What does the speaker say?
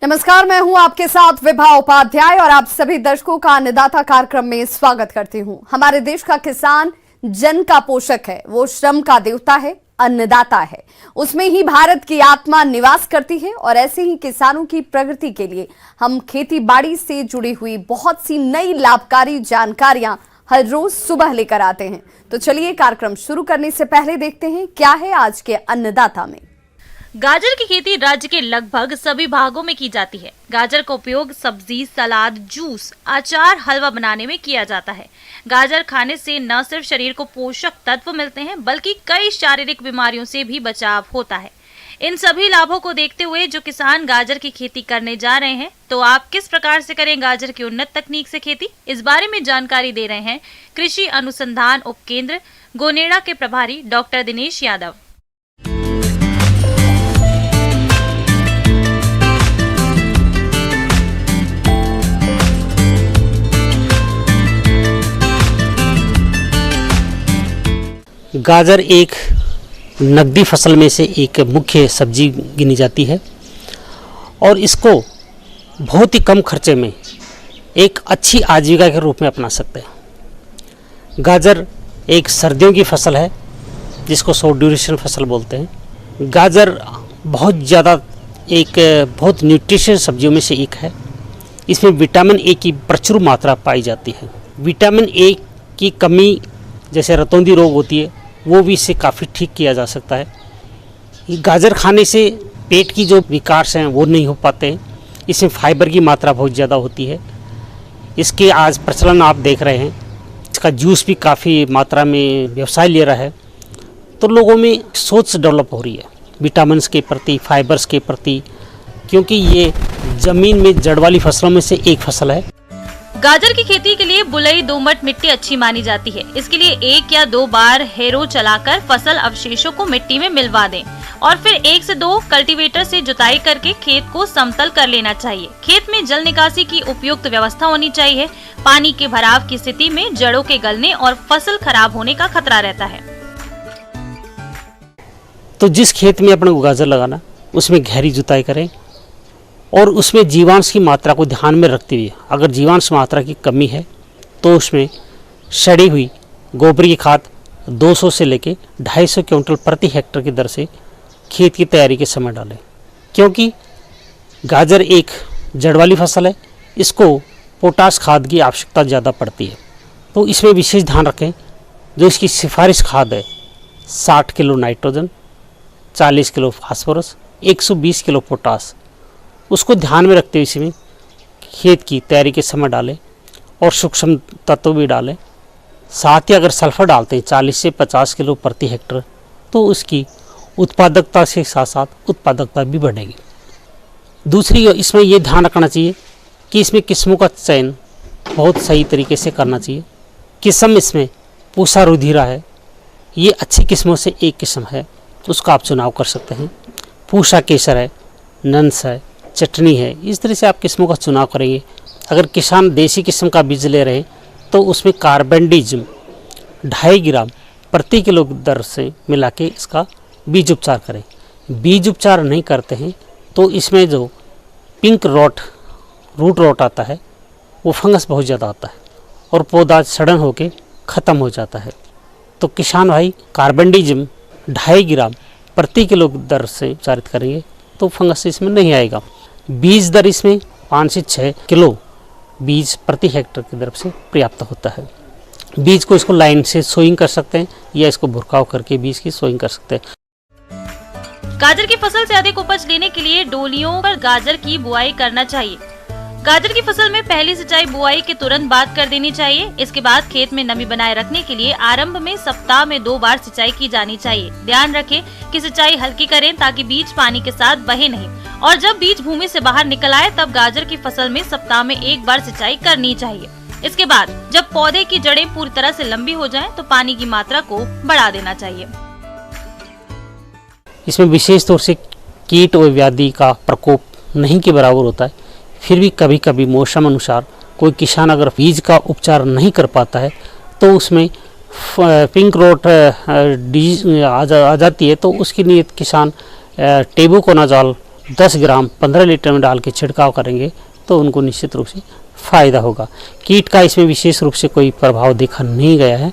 नमस्कार, मैं हूं आपके साथ विभा उपाध्याय और आप सभी दर्शकों का अन्नदाता कार्यक्रम में स्वागत करती हूं। हमारे देश का किसान जन का पोषक है, वो श्रम का देवता है, अन्नदाता है। उसमें ही भारत की आत्मा निवास करती है और ऐसे ही किसानों की प्रगति के लिए हम खेती बाड़ी से जुड़ी हुई बहुत सी नई लाभकारी जानकारियां हर रोज सुबह लेकर आते हैं। तो चलिए कार्यक्रम शुरू करने से पहले देखते हैं क्या है आज के अन्नदाता में। गाजर की खेती राज्य के लगभग सभी भागों में की जाती है। गाजर का उपयोग सब्जी, सलाद, जूस, अचार, हलवा बनाने में किया जाता है। गाजर खाने से न सिर्फ शरीर को पोषक तत्व मिलते हैं बल्कि कई शारीरिक बीमारियों से भी बचाव होता है। इन सभी लाभों को देखते हुए जो किसान गाजर की खेती करने जा रहे हैं, तो आप किस प्रकार से करें गाजर की उन्नत तकनीक से खेती, इस बारे में जानकारी दे रहे हैं कृषि अनुसंधान उपकेंद्र गोनेडा के प्रभारी डॉक्टर दिनेश यादव। गाजर एक नकदी फसल में से एक मुख्य सब्जी गिनी जाती है और इसको बहुत ही कम खर्चे में एक अच्छी आजीविका के रूप में अपना सकते हैं। गाजर एक सर्दियों की फसल है जिसको शॉर्ट ड्यूरेशन फसल बोलते हैं। गाजर बहुत ज़्यादा एक बहुत न्यूट्रिशियस सब्जियों में से एक है। इसमें विटामिन ए की प्रचुर मात्रा पाई जाती है। विटामिन ए की कमी जैसे रतौंधी रोग होती है वो भी इससे काफ़ी ठीक किया जा सकता है। गाजर खाने से पेट की जो विकार हैं वो नहीं हो पाते हैं। इसमें फाइबर की मात्रा बहुत ज़्यादा होती है। इसके आज प्रचलन आप देख रहे हैं। इसका जूस भी काफ़ी मात्रा में व्यवसाय ले रहा है। तो लोगों में सोच डेवलप हो रही है विटामिन्स के प्रति, फाइबर्स के प्रति, क्योंकि ये ज़मीन में जड़ वाली फसलों में से एक फसल है। गाजर की खेती के लिए बुलई दोमट मिट्टी अच्छी मानी जाती है। इसके लिए 1 या 2 बार हैरो चलाकर फसल अवशेषों को मिट्टी में मिलवा दें और फिर 1 से 2 कल्टीवेटर से जुताई करके खेत को समतल कर लेना चाहिए। खेत में जल निकासी की उपयुक्त व्यवस्था होनी चाहिए। पानी के भराव की स्थिति में जड़ों के गलने और फसल खराब होने का खतरा रहता है। तो जिस खेत में अपने को गाजर लगाना उसमें गहरी जुताई करें और उसमें जीवांश की मात्रा को ध्यान में रखते हुए अगर जीवांश मात्रा की कमी है तो उसमें सड़ी हुई गोबर की खाद 200 से लेके 250 क्विंटल प्रति हेक्टेयर की दर से खेत की तैयारी के समय डालें, क्योंकि गाजर एक जड़ वाली फसल है। इसको पोटाश खाद की आवश्यकता ज़्यादा पड़ती है। तो इसमें विशेष ध्यान रखें। जो इसकी सिफारिश खाद है 60 kilo nitrogen, 40 kilo phosphorus, 120 kilo potash, उसको ध्यान में रखते हुए इसमें खेत की तैयारी के समय डालें और सूक्ष्म तत्व भी डालें। साथ ही अगर सल्फर डालते हैं 40 से 50 किलो प्रति हेक्टेयर तो उसकी उत्पादकता से साथ साथ उत्पादकता भी बढ़ेगी। दूसरी इसमें ये ध्यान रखना चाहिए कि इसमें किस्मों का चयन बहुत सही तरीके से करना चाहिए। किस्म इसमें पूसा रुधिरा है, ये अच्छी किस्मों से एक किस्म है, उसका आप चुनाव कर सकते हैं। पूसा केसर है, नंस है, चटनी है, इस तरह से आप किस्मों का चुनाव करेंगे। अगर किसान देसी किस्म का बीज ले रहे हैं तो उसमें कार्बेंडिज्म 2.5 ग्राम प्रति किलो दर से मिला के इसका बीज उपचार करें। बीज उपचार नहीं करते हैं तो इसमें जो पिंक रूट रॉट आता है वो फंगस बहुत ज़्यादा आता है और पौधा सड़न होके ख़त्म हो जाता है। तो किसान भाई कार्बेंडिज्म 2.5 ग्राम प्रति किलो दर से उपचारित करेंगे तो फंगस इसमें नहीं आएगा। बीज दर इसमें 5 से 6 किलो बीज प्रति हेक्टेयर की दर से पर्याप्त होता है। बीज को इसको लाइन से सोइंग कर सकते हैं या इसको भुरकाव करके बीज की सोइंग कर सकते हैं। गाजर की फसल से अधिक उपज लेने के लिए डोलियों पर गाजर की बुआई करना चाहिए। गाजर की फसल में पहली सिंचाई बुआई के तुरंत बाद कर देनी चाहिए। इसके बाद खेत में नमी बनाए रखने के लिए आरंभ में सप्ताह में 2 बार सिंचाई की जानी चाहिए। ध्यान रखें कि सिंचाई हल्की करें ताकि बीज पानी के साथ बहे नहीं और जब बीज भूमि से बाहर निकल आए तब गाजर की फसल में सप्ताह में 1 बार सिंचाई करनी चाहिए। इसके बाद जब पौधे की जड़ें पूरी तरह से लंबी हो जाएं तो पानी की मात्रा को बढ़ा देना चाहिए। इसमें विशेष तौर से कीट और व्याधि का प्रकोप नहीं के बराबर होता है। फिर भी कभी कभी मौसम अनुसार कोई किसान अगर बीज का उपचार नहीं कर पाता है तो उसमें पिंक रोट आ जाती है, तो उसके लिए किसान टेबुकोनाजोल 10 ग्राम 15 लीटर में डाल के छिड़काव करेंगे तो उनको निश्चित रूप से फायदा होगा। कीट का इसमें विशेष रूप से कोई प्रभाव देखा नहीं गया है।